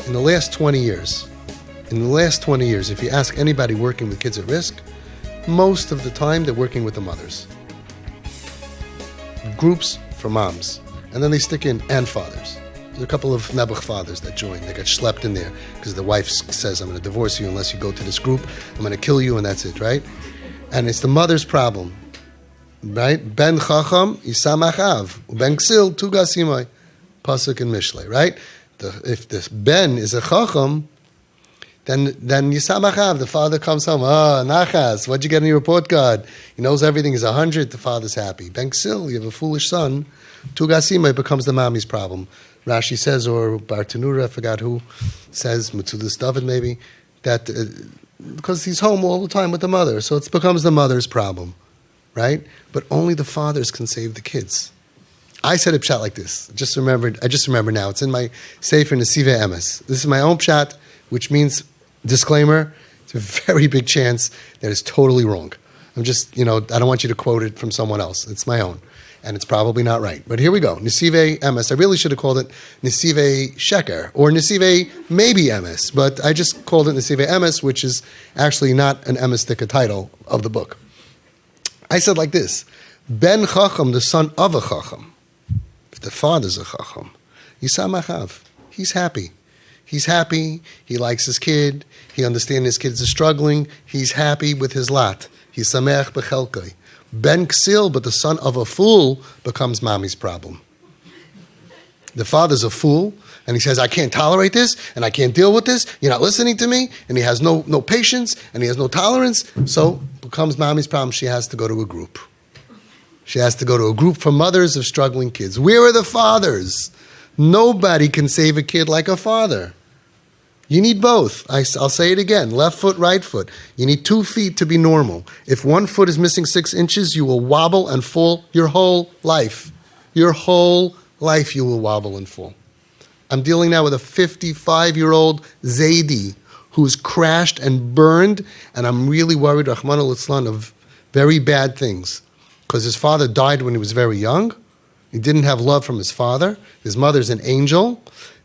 in the last 20 years, if you ask anybody working with kids at risk, most of the time they're working with the mothers. Groups for moms. And then they stick in and fathers. There's a couple of Nebuch fathers that join. They got schlepped in there because the wife says, I'm going to divorce you unless you go to this group. I'm going to kill you, and that's it, right? And it's the mother's problem, right? Ben chacham yisamach av, ben ksil tugas imay, pasuk in Mishlei, right? If this ben is a chacham, then yisamach av, the father comes home. Nachas, what'd you get in your report card? He knows everything is 100. The father's happy. Ben ksil, you have a foolish son. Tugas imay becomes the mommy's problem. Rashi says, or Bartanura, I forgot who says, Mitzudas David maybe, that because he's home all the time with the mother, so it becomes the mother's problem, right? But only the fathers can save the kids. I said a pshat like this. I just remember now. It's in my Sefer Nesive Emes. This is my own pshat, which means, disclaimer, it's a very big chance that it's totally wrong. I'm just, I don't want you to quote it from someone else. It's my own. And it's probably not right. But here we go. Nesive Emes. I really should have called it Nesive Sheker or Nesive maybe Emes. But I just called it Nesive Emes, which is actually not an Emestika title of the book. I said like this. Ben Chacham, the son of a Chacham. If the father's a Chacham. Yisamach av. He's happy. He's happy. He likes his kid. He understands his kids are struggling. He's happy with his lot. He's samech b'chelkai. Ben Ksil, but the son of a fool, becomes mommy's problem. The father's a fool, and he says, I can't tolerate this, and I can't deal with this. You're not listening to me, and he has no patience, and he has no tolerance, so becomes mommy's problem. She has to go to a group. She has to go to a group for mothers of struggling kids. Where are the fathers? Nobody can save a kid like a father. You need both. I'll say it again. Left foot, right foot. You need 2 feet to be normal. If 1 foot is missing 6 inches, you will wobble and fall your whole life. Your whole life you will wobble and fall. I'm dealing now with a 55-year-old Zaidi who's crashed and burned, and I'm really worried, Rahman al-Islam, of very bad things. Because his father died when he was very young. He didn't have love from his father. His mother's an angel.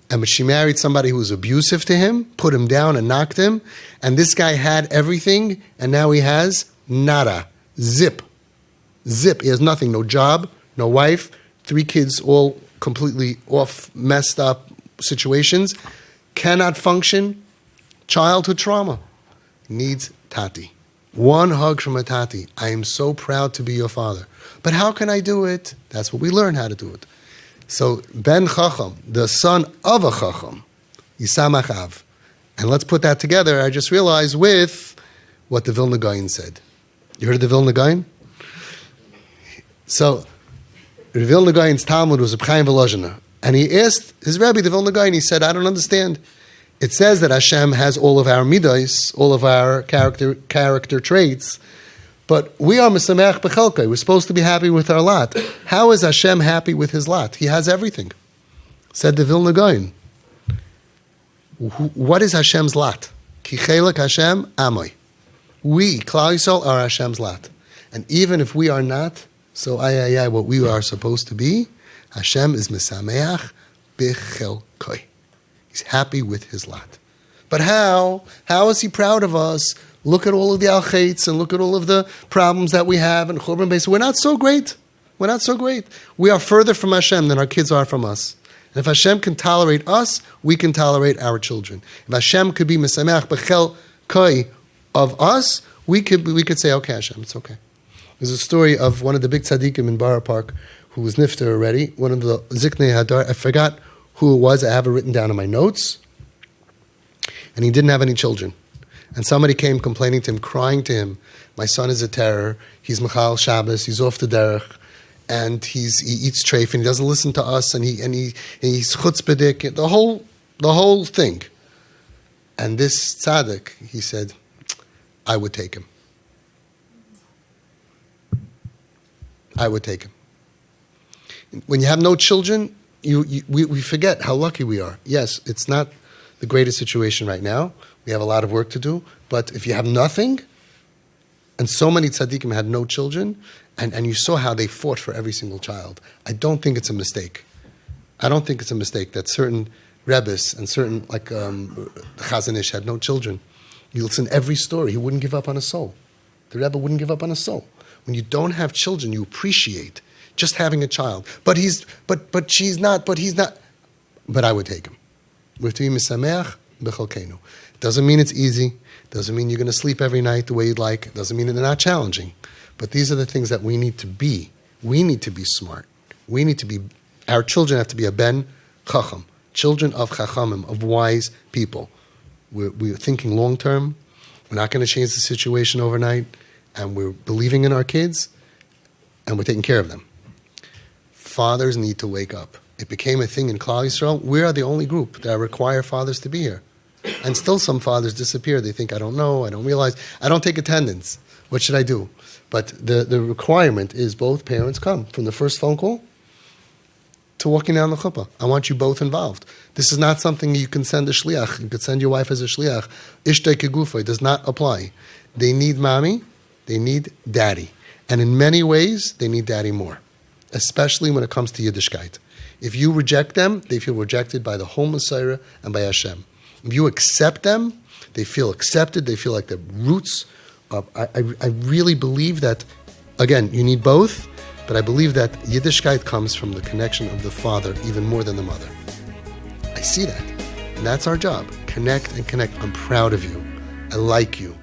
And she married somebody who was abusive to him, put him down and knocked him. And this guy had everything, and now he has nada. Zip. Zip. He has nothing. No job, no wife, 3 kids, all completely off, messed up situations. Cannot function. Childhood trauma. Needs tati. 1 hug from a tati. I am so proud to be your father. But how can I do it? That's what we learn how to do it. So, Ben Chacham, the son of a Chacham, Yisamach av. And let's put that together, I just realized, with what the Vilna Gaon said. You heard of the Vilna Gaon? So, the Vilna Gaon's Talmud was a Chaim Volozhiner. And he asked his Rebbe, the Vilna Gaon, he said, I don't understand. It says that Hashem has all of our midos, all of our character traits, but we are Mesamech B'chelkai. We're supposed to be happy with our lot. How is Hashem happy with his lot? He has everything. Said the Vilna Gaon. What is Hashem's lot? Ki chelek Hashem amoy. We, Klal Yisrael, are Hashem's lot. And even if we are not, so what we are supposed to be, Hashem is Mesameach B'chelkai. He's happy with his lot. But how? How is he proud of us? Look at all of the al-chaitz and look at all of the problems that we have in Churban Beis. We're not so great. We're not so great. We are further from Hashem than our kids are from us. And if Hashem can tolerate us, we can tolerate our children. If Hashem could be Mesameach B'chel Koi of us, we could say, okay, Hashem, it's okay. There's a story of one of the big tzaddikim in Borough Park who was nifter already, one of the Ziknei Hadar. I forgot who it was. I have it written down in my notes. And he didn't have any children. And somebody came complaining to him, crying to him, my son is a terror, he's Mechal Shabbos, he's off the derech, and he eats treif, and he doesn't listen to us, and he's chutzpahdik, the whole thing. And this tzaddik, he said, I would take him. I would take him. When you have no children, we forget how lucky we are. Yes, it's not the greatest situation right now. We have a lot of work to do. But if you have nothing, and so many tzaddikim had no children, and you saw how they fought for every single child, I don't think it's a mistake. I don't think it's a mistake that certain Rebbes and certain, like the Chazon Ish had no children. You listen every story, he wouldn't give up on a soul. The Rebbe wouldn't give up on a soul. When you don't have children, you appreciate just having a child. But he's not. But I would take him. We have to be misameach b'cholkeinu. Doesn't mean it's easy. Doesn't mean you're going to sleep every night the way you'd like. Doesn't mean that they're not challenging. But these are the things that we need to be. We need to be smart. Our children have to be a ben chacham, children of chachamim, of wise people. We're thinking long term. We're not going to change the situation overnight. And we're believing in our kids. And we're taking care of them. Fathers need to wake up. It became a thing in Klal Yisrael. We are the only group that require fathers to be here. And still some fathers disappear. They think, I don't know, I don't realize, I don't take attendance. What should I do? But the requirement is both parents come. From the first phone call to walking down the chuppah. I want you both involved. This is not something you can send a shliach. You could send your wife as a shliach. Ishtay kegufa. It does not apply. They need mommy. They need daddy. And in many ways, they need daddy more. Especially when it comes to Yiddishkeit. If you reject them, they feel rejected by the whole Messiah and by Hashem. If you accept them, they feel accepted. They feel like their roots. I really believe that, again, you need both, but I believe that Yiddishkeit comes from the connection of the father even more than the mother. I see that. And that's our job. Connect and connect. I'm proud of you. I like you.